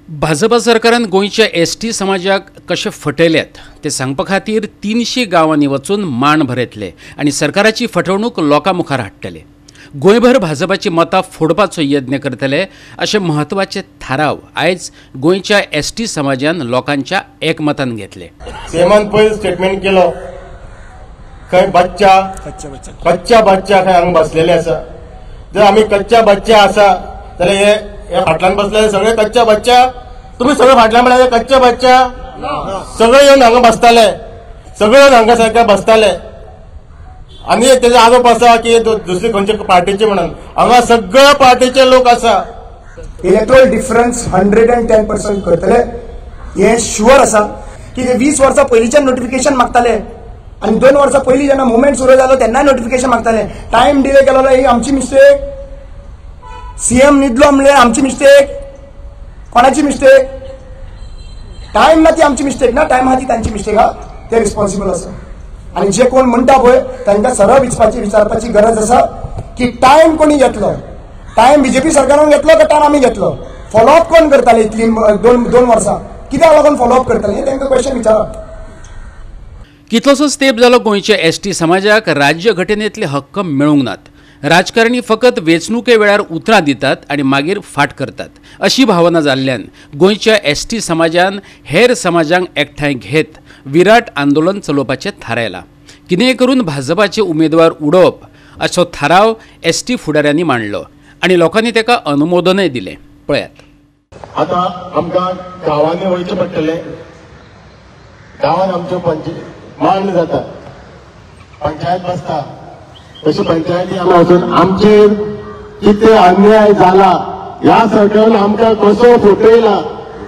भाजपा सरकारान गोंयच्या एसटी समाजाक कशे फटयल्यात ते सांगपा खातीर 300 गांवांनी वचून मांड भरयतले आनी सरकाराची फटवणूक लोकां मुखार हाडटले। गोंयभर भाजपाची मतां फोडपाचो यत्न करतले अशे म्हत्वाचे थाराव आयज गोंयच्या एसटी समाजान लोकांच्या एकमतान घेतले। सीएमान पयलीं स्टेटमेंट केलो खंय कच्चा बच्चा खंय हांगा बसलेले आसा। जर आमी कच्चा बच्चा आसा जाल्यार हे फाटल्यान बसलेले सगळे कच्चा बच्चा, तुम्ही सगळे फाटल्यान म्हळ्यार कच्चा बच्चा सगळे येवन हांगा बसताले, सगळे येवन हांगा सारखे बसताले आनी तेजो आरोप आसा की दुसरी खंयच्या पार्टीचे म्हणून। हांगा सगळे पार्टीचे लोक आसा। इलेक्ट्रोल डिफरन्स 110% करतले हे शुअर आसा की 20 वर्सां पयलींच्यान नोटिफिकेशन मागताले आनी 2 वर्सां पयलीं जेन्ना मुवमेंट सुरू जालो तेन्ना नोटिफिकेशन मागताले। टाइम डिले केलो ही आमची मिस्टेक, सीएम न्हिदलो म्हणल्यार आमची मिस्टेक, कोणाची मिस्टेक? टाइम ना ती आमची मिस्टेक ना, टाइम हा ती तांची मिस्टेक हा, ते रिस्पॉन्सिबल आसा। आणि जे कोण म्हणटा पळय तांकां सरळ विचारपाची गरज आसा की टाइम कोणी घेतलो, टाइम बीजेपी सरकारान घेतलो का टाइम आमी घेतलो? फॉलोअप कोण करताले इतली 2 वर्सां कित्याक लागून फॉलोअप करताले हे तांकां क्वेश्चन विचारा। कितलोसोच तेंप जालो गोंयच्या एसटी समाजाक राज्य घटनेंतले हक्क मेळूंक नात। राजकारणी फकत वेंचणुके वेळार उतरां दितात आनी मागीर फाट करतात अशी भावना जाल्ल्यान गोंयच्या एसटी समाजान हेर समाजांक एकठांय घेत विराट आंदोलन चलोवपाचें थारायलां। कितेंय करून भाजपाचे उमेदवार उडोवप असो थाराव एसटी फुडाऱ्यांनी मांडलो आनी लोकांनी ताका अनुमोदनय दिलें। पळयात। आता आमकां गांवांनी वयचें पडटलें। गांवांत आमच्यो मांड जाता, पंचायत बसता, तशी पंचायती वचून आमचेर कितें अन्याय जाला ह्या सरकारान आमकां कसो फटयला,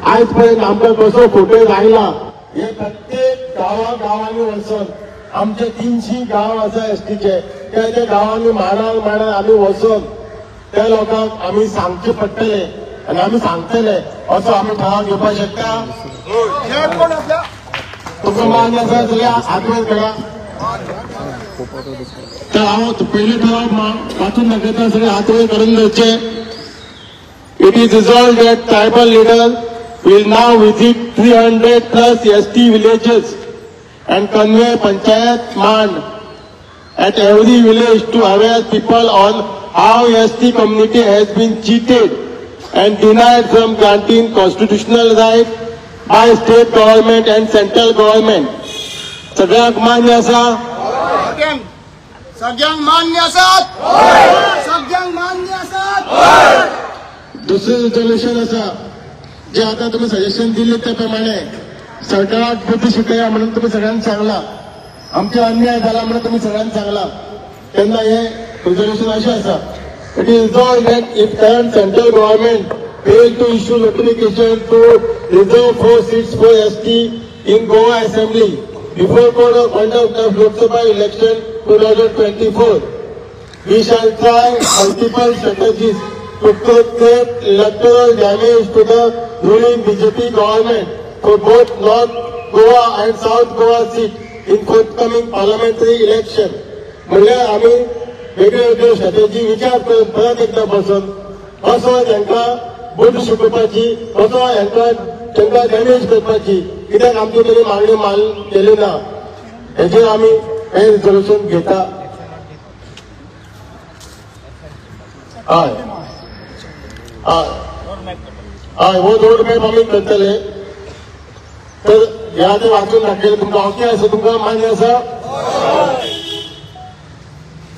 आयज पर्यंत आमकां कसो फटय लायला हे प्रत्येक गांवांनी वचून आमचे 300 गांव आसा एसटीचे त्या गांवांनी मांडार आमी वचून त्या लोकांक आमी सांगचे पडटले आनी आमी सांगतले असो आमी ठाव घेवपाक शकता। तुका मान आसा जाल्यार हात वयर करा। तर हांव पयलीं ठराव वाचून दाखयता, सगळे हात वयर करून धरचे। It is resolved that tribal leader will now visit 300+ ST villages and convey panchayat mand at every village to aware people on how ST community has been cheated and denied from granting constitutional right by state government and central government. सगळ्यांक मान्य आसा? सगळ्यांक मान्य आसात? सगळ्यांक मान्य आसात? दुसरें रिजोल्यूशन आसा जे आता तुम्ही सजेशन दिले त्या प्रमाणे सरकाराक बुद्धी शिकया म्हणून तुम्ही सगळ्यांनी सांगला, आमचे अन्याय झाला म्हणून तुम्ही सगळ्यांनी सांगला। तेन्ना हे रिजोल्यूशन अशें आसा, it is resolved that if current central government failed to issue notification to reserve 4 seats for ST in Goa Assembly before conduct of Lok Sabha election 2024, we shall try multiple strategies to create electoral damage to the ruling BJP government for both North Goa and South Goa seat in forthcoming parliamentary election. म्हणल्यार आमी वेगळ्यो strategy विचार करून परत एकदा बसून कसो तांकां बुद्ध शिकोवपाची, कसो तांकां डॅमेज करपाची, कित्याक आमची तरी मागणी केली ना हेजेर आमी हे रिजोल्यूशन घेता। हय हो रोड मॅप आमी करतले। तर ह्या ते वाचून दाखयले तुमकां ओके आसा? तुमकां मान्य आसा?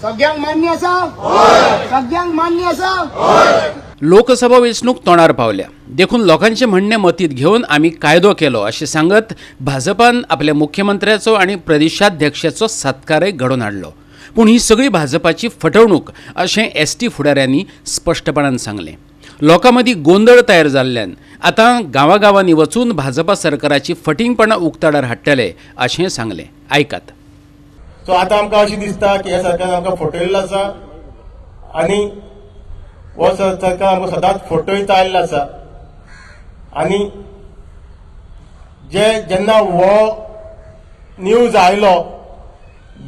सगळ्यांक मान्य आसा? सगळ्यांक मान्य आसा? लोकसभा वेंचणूक तोंडार पावल्या देखून लोकांचे म्हणणे मतीत घेवन आमी कायदो केलो अशें सांगत भाजपान आपल्या मुख्यमंत्र्याचो आनी प्रदेशाध्यक्षाचो सत्कारय घडोवन हाडलो। पूण ही सगळी भाजपाची फटवणूक अशें एसटी फुडाऱ्यांनी स्पश्टपणान सांगलें। लोकां मदीं गोंदळ तयार जाल्ल्यान आतां गांवांनी वचून भाजपा सरकाराची फटिंगपणां उक्ताडार हाडटले अशें सांगलें। आयकात। सो आतां आमकां अशें दिसता की ह्या सरकारान आमकां फटयल्लो आसा आनी हो सरकार आमकां सदांच फटयता आयल्लो आसा। आनी जेन्ना हो न्यूज आयलो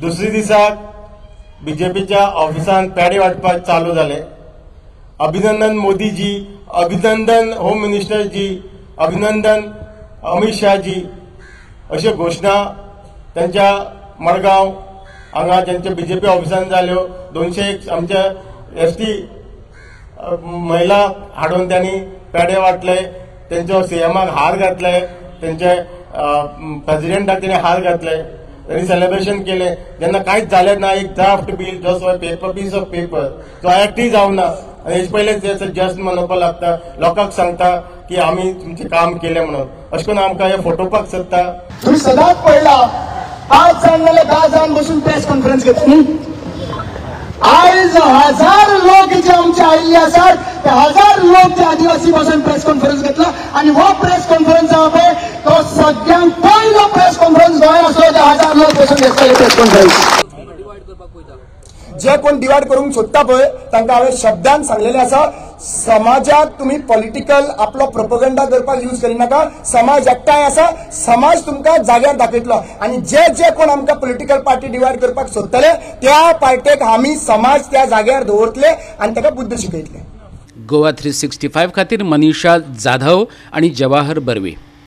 दुसरे दिसाक बीजेपीच्या ऑफिसान पेडे वाटपाक चालू जाले। अभिनंदन मोदी जी, अभिनंदन होम मिनिस्टर जी, अभिनंदन अमित शाहजी अश्यो घोषणा त्यांच्या मडगांव हांगा ज्यांच्या बीजेपी ऑफिसान जाल्यो 201 आमच्या एसटी महिला हाडून त्यांनी पेडे वाटले, त्यांच्या सीएमाक हार घातले, त्यांच्या प्रेसिडेंटाक त्यांनी हार घातले, त्यांनी सेलिब्रेशन केले. जेन्ना कांयच जालें ना, एक draft bill just paper piece of paper जो एक्टूय जावना आनी हेजे पयले जस्ट म्हणोवपाक लागता, लोकांक सांगता की आमी तुमचें काम केलें म्हणून. अशें करून आमकां हे फोटोवपाक सोदता. तुम्ही सदांच पळयला 5 जाण नाल्यार 10 जाण बसून प्रेस कॉन्फरन्स घेतली. आयज 1000 लोक जे आमचे आयिल्ले आसात ते 1000 लोक जे आदिवासी बसून प्रेस कॉन्फरन्स घेतला आणि हो प्रेस कॉन्फरन्स आहा पळय तो सगळ्यांत पयलो प्रेस कॉन्फरन्स गोंय असो जे 1000 लोक बसून घेतले प्रेस कॉन्फरन्स. जे कोण डिवायड करूंक सोदता पळय तांकां हांवें शब्दान सांगलेलें आसा, समाजाक तुम्ही पॉलिटिकल आपलो प्रोपगंडा करपाक यूज करिनाका. समाज एकठांय आसा, समाज तुमकां जाग्यार दाखयतलो आणि जे कोण आमकां पॉलिटिकल पार्टी डिवायड करपाक सोदतले त्या पार्टेक आमी समाज त्या जाग्यार दवरतले आणि ताका बुद्ध शिकयतले. गोवा 365 खातीर मनीषा जाधव आणि जवाहर बर्वे.